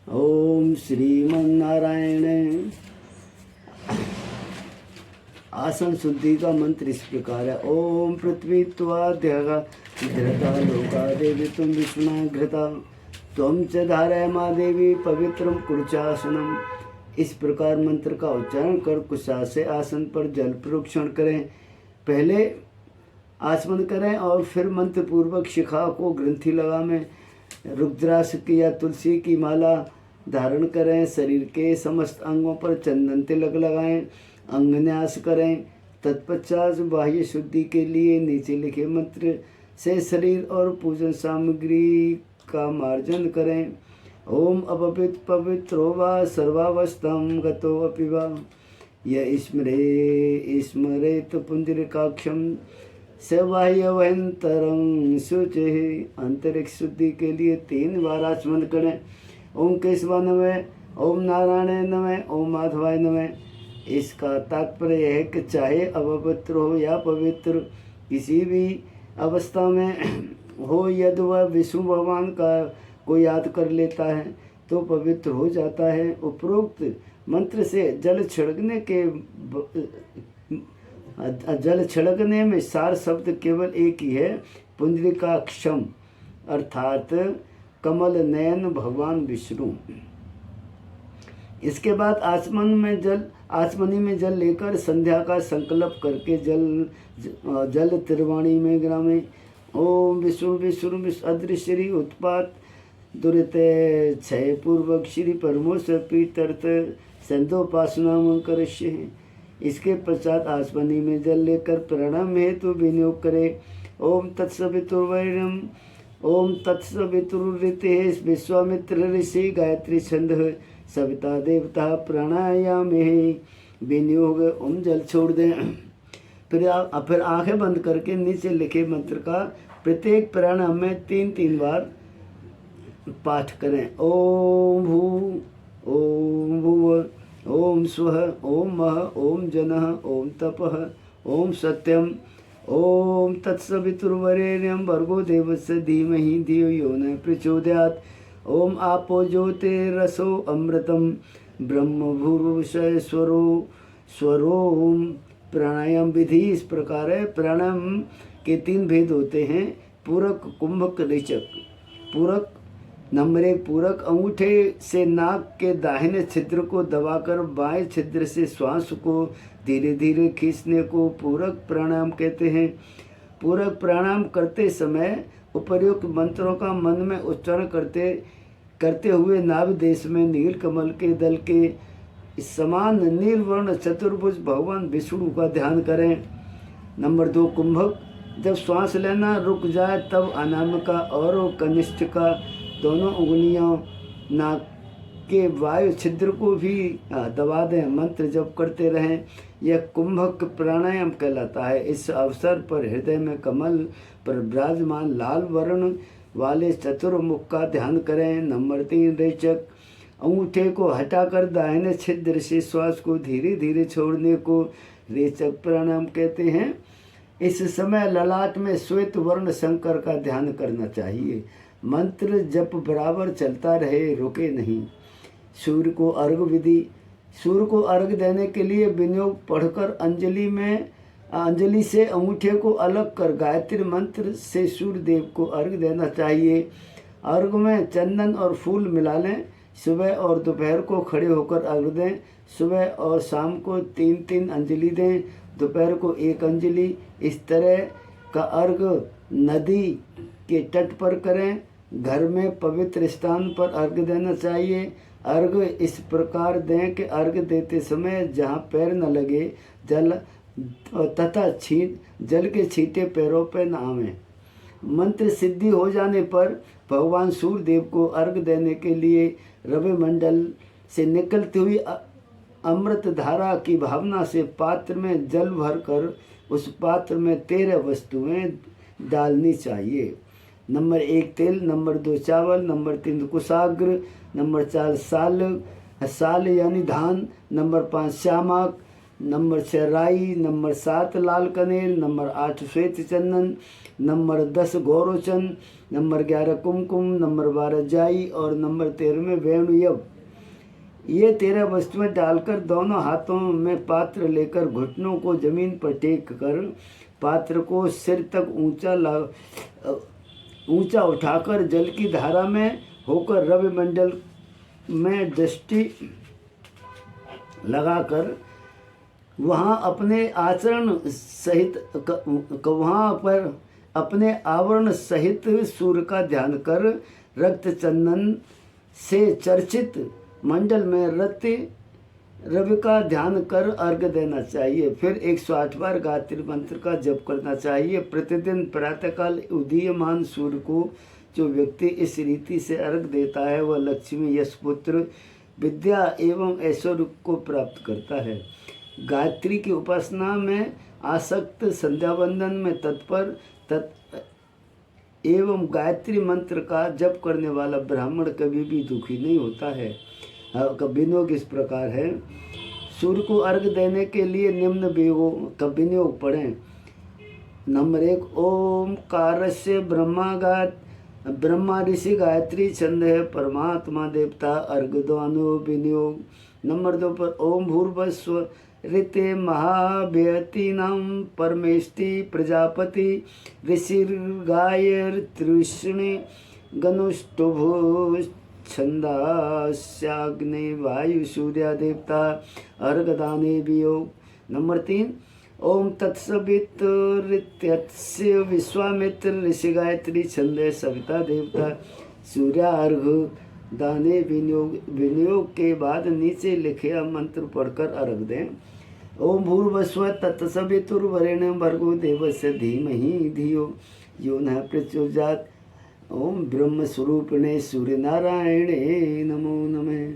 ओम श्रीमन्नारायण। आसन शुद्धि का मंत्र इस प्रकार है। ओम पृथ्वी त्वाद्यगा घृता लोका देवी तुम विष्णु घृता त्वं च धारय माँ देवी पवित्रम कुर्चासनम। इस प्रकार मंत्र का उच्चारण कर कुशा से आसन पर जल प्रोक्षण करें। पहले आचमन करें और फिर मंत्र पूर्वक शिखा को ग्रंथि लगा में रुद्राक्ष की या तुलसी की माला धारण करें। शरीर के समस्त अंगों पर चंदन तिलक लगाएं, अंगन्यास करें। तत्पश्चात बाह्य शुद्धि के लिए नीचे लिखे मंत्र से शरीर और पूजन सामग्री का मार्जन करें। ओम अपवित्र पवित्रो वा सर्वावस्थां गतो अपि वा य स्मरेत पुंडरीकाक्षं स बाह्यवंतरं शुचिः। अंतरिक्ष शुद्धि के लिए 3 बार आचमन करें। ओम केशवाय नमः, ओम नारायण नमः, ओम माधवाय नमः। इसका तात्पर्य यह है कि चाहे अपवित्र हो या पवित्र, किसी भी अवस्था में हो, यदि वह विष्णु भगवान का को याद कर लेता है तो पवित्र हो जाता है। उपरोक्त मंत्र से जल छिड़कने में सार शब्द केवल एक ही है, पुंडरीकाक्षम, अर्थात कमल नयन भगवान विष्णु। इसके बाद आचमनी में जल लेकर संध्या का संकल्प करके जल त्रिवाणी में गिरावे। ओम विष्णु विष्णु विष्णु अदृश्य उत्पात दुरिते क्षय पूर्वक श्री परमोश्वर पीतर्थ संतोपासना करिष्ये। इसके पश्चात आचमनी में जल लेकर प्रणाम हेतु विनियोग करे। ओम तत्सवितुर्वैरम, ओम तत्सवितुर्ऋते विश्वामित्र ऋषि गायत्री छंद सविता देवता प्राणायामे विनियोग। ओम जल छोड़ दें। फिर आंखें बंद करके नीचे लिखे मंत्र का प्रत्येक प्राणायाम में 3-3 बार पाठ करें। ओम भू, ओम भुव, ओम स्वः, ओम मह, ओम जनः, ओम तपः, ओम सत्यम, ओम तत्सवितुर्वरेण्यं भर्गो देवस्य धीमहि धियो यो न प्रचोदयात्। ओम आपो ज्योतिरसो अमृतम ब्रह्म भूर्भुवः स्वरोम। प्राणायाम विधि इस प्रकार है। प्राणायाम के 3 भेद होते हैं, पूरक, कुंभक, रेचक। पूरक नंबर 1, पूरक अंगूठे से नाक के दाहिने छिद्र को दबाकर बाएं छिद्र से श्वास को धीरे धीरे खींचने को पूरक प्राणायाम कहते हैं। पूरक प्राणायाम करते समय उपर्युक्त मंत्रों का मन में उच्चारण करते हुए नाभि देश में नील कमल के दल के समान नीलवर्ण चतुर्भुज भगवान विष्णु का ध्यान करें। नंबर 2, कुंभक। जब श्वास लेना रुक जाए तब अनामिका और कनिष्ठिका दोनों उंगलियां नाक के वायु छिद्र को भी दबा दें, मंत्र जप करते रहें। यह कुंभक प्राणायाम कहलाता है। इस अवसर पर हृदय में कमल पर विराजमान लाल वर्ण वाले चतुर्मुख का ध्यान करें। नंबर 3, रेचक। अंगूठे को हटाकर दाहिने छिद्र से श्वास को धीरे धीरे छोड़ने को रेचक प्राणायाम कहते हैं। इस समय ललाट में श्वेत वर्ण शंकर का ध्यान करना चाहिए। मंत्र जप बराबर चलता रहे, रुके नहीं। सूर्य को अर्घ विधि। सूर्य को अर्घ देने के लिए विनियोग पढ़कर अंजलि से अंगूठे को अलग कर गायत्री मंत्र से सूर्य देव को अर्घ देना चाहिए। अर्घ में चंदन और फूल मिला लें। सुबह और दोपहर को खड़े होकर अर्घ दें। सुबह और शाम को 3-3 अंजलि दें, दोपहर को 1 अंजलि। इस तरह का अर्घ नदी के तट पर करें। घर में पवित्र स्थान पर अर्घ देना चाहिए। अर्घ इस प्रकार दें कि अर्घ देते समय जहाँ पैर न लगे जल तथा जल के छींटे पैरों पर न आवें। मंत्र सिद्धि हो जाने पर भगवान सूर्य देव को अर्घ देने के लिए रवि मंडल से निकलती हुई अमृत धारा की भावना से पात्र में जल भरकर उस पात्र में 13 वस्तुएं डालनी चाहिए। नंबर 1, तेल। नंबर 2, चावल। नंबर 3, कुशाग्र। नंबर 4, साल यानी धान। नंबर 5, श्यामाक। नंबर 6 राई, नंबर 7 लाल कनेर, नंबर 8 श्वेत चंदन, नंबर 10 गौरोचन, नंबर 11 कुमकुम, नंबर 12 जाई और नंबर 13 में वेणुयव। ये 13 वस्तुएं डालकर दोनों हाथों में पात्र लेकर घुटनों को जमीन पर टेक कर पात्र को सिर तक ऊंचा उठाकर जल की धारा में होकर रवि मंडल में दृष्टि लगाकर वहाँ अपने आचरण सहित वहाँ पर अपने आवरण सहित सूर्य का ध्यान कर रक्त चंदन से चर्चित मंडल में रवि का ध्यान कर अर्घ देना चाहिए। फिर 108 बार गायत्री मंत्र का जप करना चाहिए। प्रतिदिन प्रातःकाल उदीयमान सूर्य को जो व्यक्ति इस रीति से अर्घ देता है वह लक्ष्मी, यश, पुत्र, विद्या एवं ऐश्वर्य को प्राप्त करता है। गायत्री की उपासना में आसक्त, संध्या वंदन में तत्पर एवं गायत्री मंत्र का जप करने वाला ब्राह्मण कभी भी दुखी नहीं होता है। विनियोग इस प्रकार है। सूर्य को अर्घ देने के लिए निम्न विनियोग पढ़ें। नंबर 1 ओमकारस्य ब्रह्मा ऋषि गायत्री छंद है, परमात्मा देवता अर्घदानो विनियोग। नंबर 2 पर ओम भूर्भुवस्व ऋते महाभ्यतीनां परमेष्टि प्रजापति ऋषिर्गायत्रिष्णि गनुष्टुभु छंदास्याग्नि वायु सूर्य देवता अर्घदाने वियोग। नंबर 3 ओम तत्सवितुरित्यस्य विश्वामित्र ऋषि गायत्री छंदे सविता देवता सूर्य अर्घ दाने विनियोग के बाद नीचे लिखे मंत्र पढ़कर अर्घ दें। ओम भूर्भुवस्व तत्सवितुर्वरेण्यं भर्गो देवस्य धीमहि धियो यो नः प्रचोदयात्। ओम ब्रह्म स्वरूपिणे सूर्य नारायणे नमो नमः।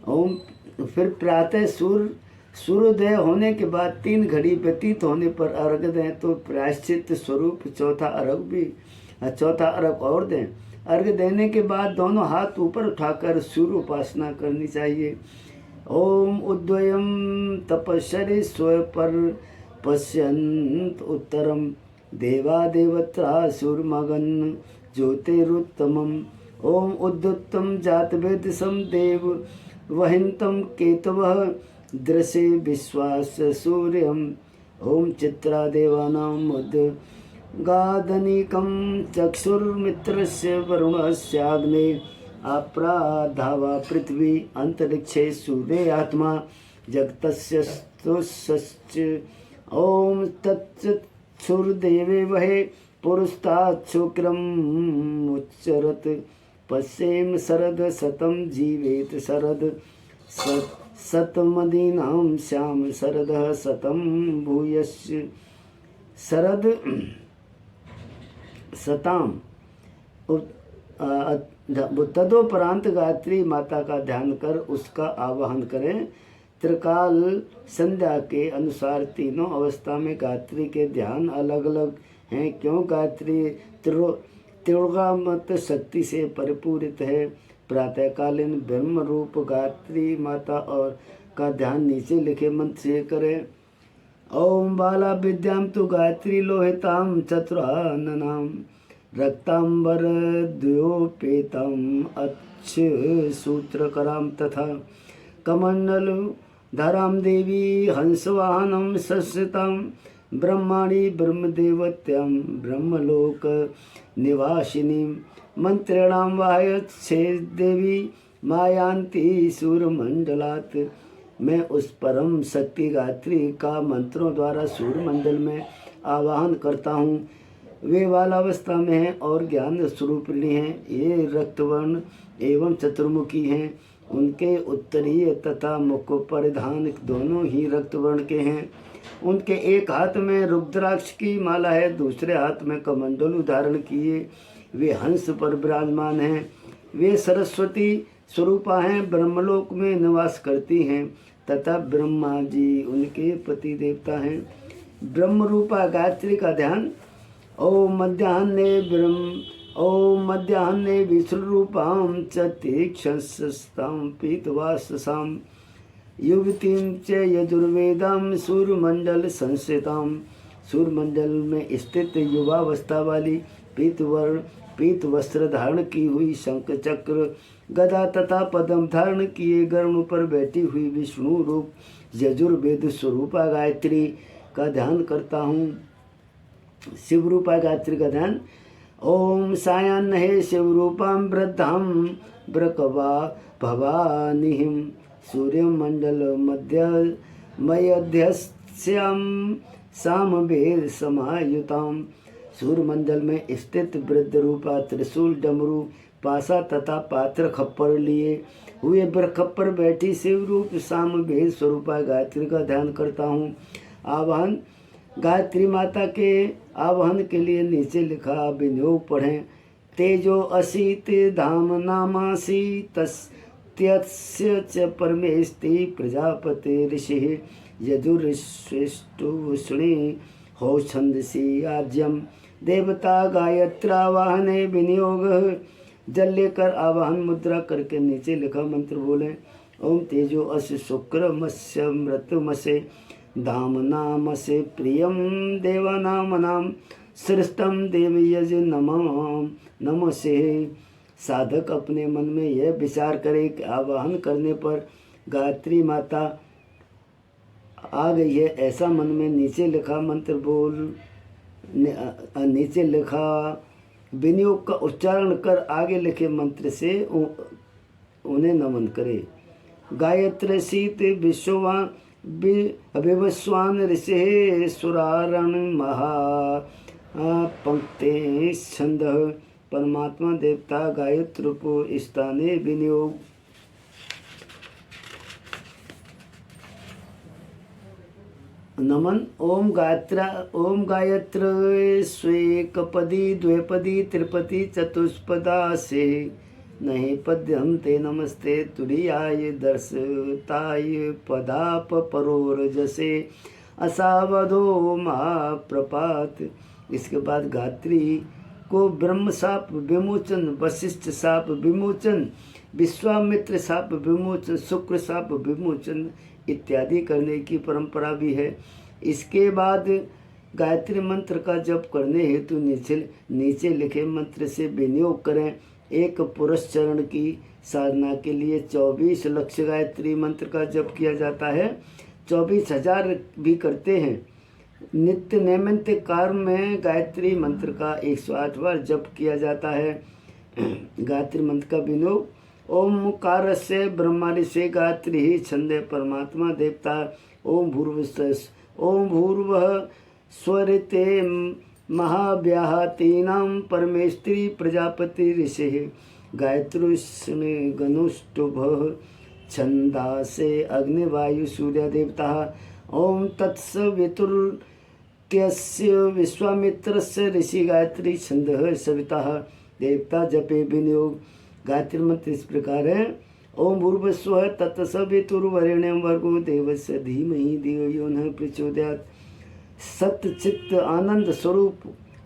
ओम फिर प्रातः सूर्योदय होने के बाद 3 घड़ी व्यतीत होने पर अर्घ दें तो प्रायश्चित स्वरूप चौथा अर्घ और दें। अर्घ देने के बाद दोनों हाथ ऊपर उठाकर सूर्य उपासना करनी चाहिए। ओम उद्वयम तपस्वी स्वपर पश्यन्त उत्तरम देवादेवता सूर्यमगन ज्योतिरुत्तमम्। ओम उद्युत्तम जातवेदसम देव वहिंतम केतवः दृशे विश्वास सूर्यम। ओम चित्रादेवानां उद्गादनीकं चक्षुर्मित्रस्य वरुणस्याग्ने अपराधावा पृथ्वी अंतरिक्षे सूर्य आत्मा जगतस्य स्तुष्च। ओम तत्सुरदेवे वहे पुरस्तात् शुक्रम् उच्चरत पश्येम शरद शतम जीवेत शरद शतमदीनां श्याम शरद शतम भूयश्च शरद शताम। तदोपरांत गायत्री माता का ध्यान कर उसका आवाहन करें। त्रिकाल संध्या के अनुसार तीनों अवस्था में गायत्री के ध्यान अलग अलग हैं। क्यों गायत्री त्रिगुणात्मक शक्ति से परिपूरित है। प्रातःकालीन ब्रह्म रूप गायत्री माता और का ध्यान नीचे लिखे मंत्र से करें। ओम बाला विद्याम तु गायत्री लोहिताम चतुराननाम रक्तांबर द्योपेतम अच्छ सूत्रकराम तथा कमंडल धराम देवी हंसवाहनम सस्यताम ब्रह्माणी ब्रह्मदेवत्यम ब्रह्मलोक निवासिनी मंत्रिणाम वाहयच्छे देवी मायांति सूर्यमंडलात्। मैं उस परम शक्ति गायत्री का मंत्रों द्वारा सूर्यमंडल में आवाहन करता हूँ। वे बालावस्था में हैं और ज्ञान स्वरूपिणी हैं। ये रक्तवर्ण एवं चतुर्मुखी हैं। उनके उत्तरीय तथा मुख परिधान दोनों ही रक्तवर्ण के हैं। उनके एक हाथ में रुद्राक्ष की माला है, दूसरे हाथ में कमंडलू धारण किए वे हंस पर विराजमान हैं। वे सरस्वती स्वरूपा हैं, ब्रह्मलोक में निवास करती हैं तथा ब्रह्मा जी उनके पति देवता हैं। ब्रह्म रूपा गायत्री का ध्यान। ओम मध्याह्ने विष्णुरूपां च तीक्ष्णस्तां पीतवाससां युवतीं च यजुर्वेदां सूर्यमंडल संस्थितां। सूर्यमंडल में स्थित युवावस्था वाली पीत वस्त्र धारण की हुई, शंख चक्र गदा तथा पद्म धारण किए गरुड़ पर बैठी हुई विष्णु रूप यजुर्वेद स्वरूपा गायत्री का ध्यान करता हूँ। शिव रूपा गायत्री का ध्यान। ओम सायान्हे शिव रूपां वृद्धां ब्रकवा भवानीं सूर्यमंडल मध्यस्यां सामवेद समायुतां। सूर्यमंडल में स्थित वृद्ध रूपा त्रिशूल डमरू पासा तथा पात्र खप्पर लिए हुए बरखप्पर बैठी शिव रूप सामवेद स्वरूपा गायत्री का ध्यान करता हूँ। आवाहन। गायत्री माता के आवाहन के लिए नीचे लिखा विनियोग पढ़ें। तेजो असीत धाम नामासी तस्य च परमेस्ति प्रजापति ऋषि यजुर्श्रेष्ठुष्णी हो छंदसी आज्यम देवता गायत्रावाहने विनियोग। जल लेकर आवाहन मुद्रा करके नीचे लिखा मंत्र बोले। ओम तेजो अस शुक्र मत्स्य मृतमसे धाम नाम से प्रियम देवानाम नाम श्रेष्ठम देवयज नम से। साधक अपने मन में यह विचार करे कि आवाहन करने पर गायत्री माता आ गई है। ऐसा मन में नीचे लिखा मंत्र बोल नीचे लिखा विनियोग का उच्चारण कर आगे लिखे मंत्र से उन्हें नमन करे। गायत्री शीत विवस्वान ऋषि सुरारण महा पंक्ति छंद परमात्मा देवता गायत्र को स्थाने विनियोग। नमन। ओम गायत्र स्वेकपदी द्विपदी त्रिपदी चतुष्पदा से नहीं पद्यम ते नमस्ते तुरीयाय दर्शताय पदाप परोरजसे असावधो महाप्रपात। इसके बाद गायत्री को ब्रह्म साप विमोचन, वशिष्ठ साप विमोचन, विश्वामित्र साप विमोचन, शुक्र साप विमोचन इत्यादि करने की परंपरा भी है। इसके बाद गायत्री मंत्र का जप करने हेतु नीचे लिखे मंत्र से विनियोग करें। एक पुरुष चरण की साधना के लिए 24 लक्ष गायत्री मंत्र का जप किया जाता है। 24,000 भी करते हैं। नित्य नैमित्य कर्म में गायत्री मंत्र का 108 बार जप किया जाता है। गायत्री मंत्र का विनियोग। ओमकार से ब्रह्मादि से गायत्री ही छंदे परमात्मा देवता। ओम भूर्वः स्वरिते महाव्याहतीनां परमेस्त्री प्रजापति ऋषि गायत्री गनुष्टुभः छंदासे अग्निवायु सूर्य देवता। ओम तत्सवितुर्त्यस्य विश्वामित्रस्य ऋषि गायत्री छंदः सविता देवता जपे विनियोग। गायत्री मंत्र इस प्रकार है। ओम भूर्भुवस्सुवः तत्सवितुर्वरेण्यं भर्गो देवस्य धीमहि धियो यो नः प्रचोदयात्। सत्य चित्त आनंद स्वरूप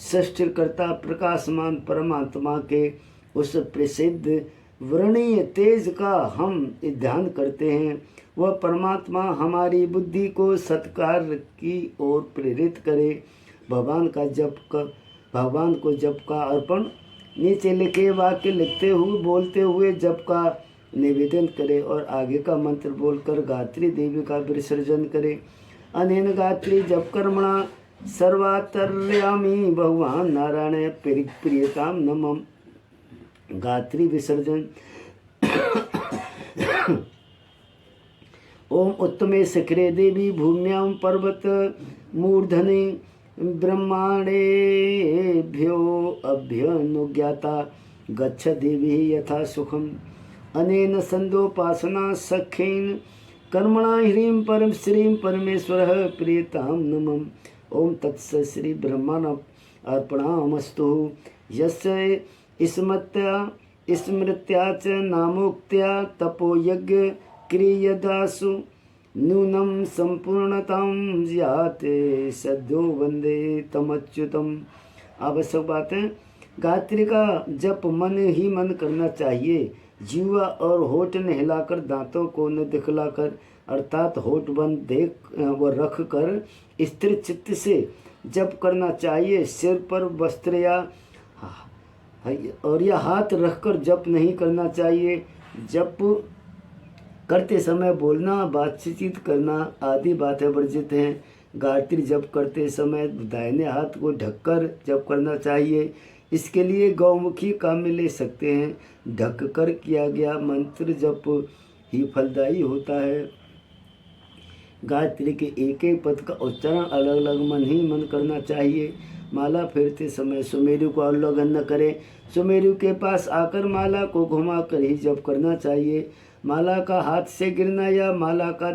सृष्टिकर्ता प्रकाशमान परमात्मा के उस प्रसिद्ध वर्णीय तेज का हम ध्यान करते हैं। वह परमात्मा हमारी बुद्धि को सत्कार्य की ओर प्रेरित करे। भगवान को जप का अर्पण। नीचे लिखे वाक्य लिखते हुए बोलते हुए जप का निवेदन करे और आगे का मंत्र बोलकर गायत्री देवी का विसर्जन करे। अनेन गायत्री जप कर्मणा सर्वातर्यामी भगवान नारायण प्रियताम नमः। गायत्री विसर्जन। ओम उत्तमे शिखरे देवी भूम्यां पर्वत मूर्धने ब्रह्मांडेभ्यो अभ्यनुज्ञाता गच्छ देवी यथा सुखम। अनेन संदोपासना सखेन कर्मणा ह्रीं परम श्रीं परमेश्वरः प्रियतां नमः। ओम तत्सत् श्री ब्रह्मण अर्पणामस्तु। यस्य स्मृत्या च नामोक्त्या तपोयज्ञ क्रियदासु नूनं संपूर्णतां याते सद्यो वंदे तमच्युतम। आवश्यक बात है, गायत्री का जप मन ही मन करना चाहिए। जीवा और होठ न हिलाकर, दांतों को न दिखलाकर, अर्थात होठ बंद देख व रख कर स्थिर चित्त से जप करना चाहिए। सिर पर वस्त्र या हाथ रखकर जप नहीं करना चाहिए। जप करते समय बोलना, बातचीत करना आदि बातें वर्जित हैं। गायत्री जप करते समय दाहिने हाथ को ढककर जप करना चाहिए। इसके लिए गौमुखी काम में ले सकते हैं। ढककर किया गया मंत्र जप ही फलदायी होता है। गायत्री के एक एक पद का उच्चारण अलग अलग मन ही मन करना चाहिए। माला फेरते समय सुमेरु को उल्लंघन न करें। सुमेरु के पास आकर माला को घुमा कर ही जप करना चाहिए। माला का हाथ से गिरना या माला का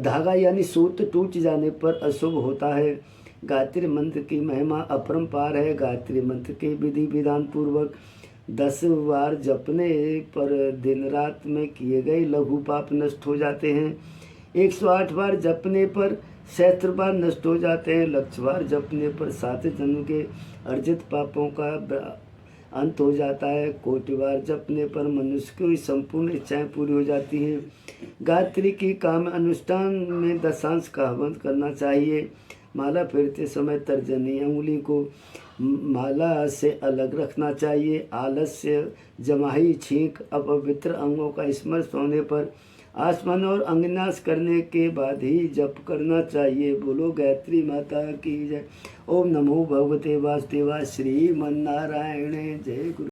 धागा यानी सूत्र टूट जाने पर अशुभ होता है। गायत्री मंत्र की महिमा अपरंपार है। गायत्री मंत्र के विधि विधान पूर्वक 10 बार जपने पर दिन रात में किए गए लघु पाप नष्ट हो जाते हैं। 108 बार जपने पर सहस्त्र बार नष्ट हो जाते हैं। लक्ष्य बार जपने पर 7 जन्म के अर्जित पापों का अंत हो जाता है। कोटि बार जपने पर मनुष्य की संपूर्ण इच्छाएं पूरी हो जाती हैं। गायत्री की काम अनुष्ठान में दशांश का हवन करना चाहिए। माला फेरते समय तर्जनी अंगुली को माला से अलग रखना चाहिए। आलस्य, जमाही, छींक, अपवित्र अंगों का स्पर्श होने पर आसमान और अंगनाश करने के बाद ही जप करना चाहिए। बोलो गायत्री माता की जय। ओम नमो भगवते वासुदेवाय। श्रीमन्नारायण जय गुरु।